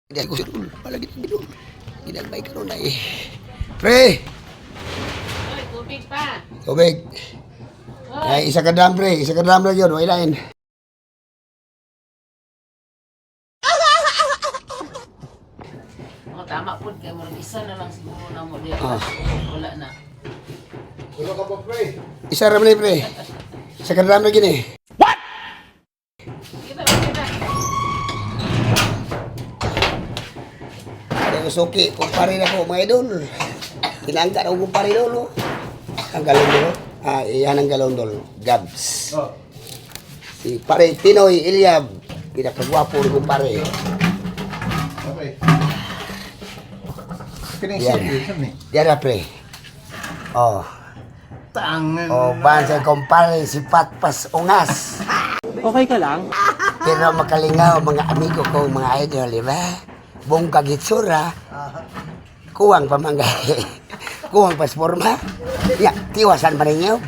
Hindi ako sirul. Palagi ng binul. Ginagmay ka nun ay. Pre! Oy, tubig pa. Tubig. Ay, isa ka drum, pre. Isa ka drum lang yun. Wailain. Oh, tama po. Kaya walang isa na lang siguro na mo. Ah. Wala na. Ano ka ba, pre? Isa ram lang, pre. Isa ka drum lang yun eh. Kita, kita. Ada ko suki. Kumpare na ko, mga idol. Tinangka na ko kumpare doon. Ang galong doon. Ah, iyan ang galong doon. Gabs. Oh. Si pare Pinoy Ilyab. Pinakagwapo ni kumpare. Okay. Kining Yan. sir, ni. Yan na, pre. Oh. Tangan. Oh, bansa kumpare si Patpas Ungas. Okay ka lang? Pero makalingaw mga amigo ko, mga idol, di ba? Buong kagitsura. Kuwang pamangay. Kuwang pasporma. Ya, tiwasan pa rin niyo.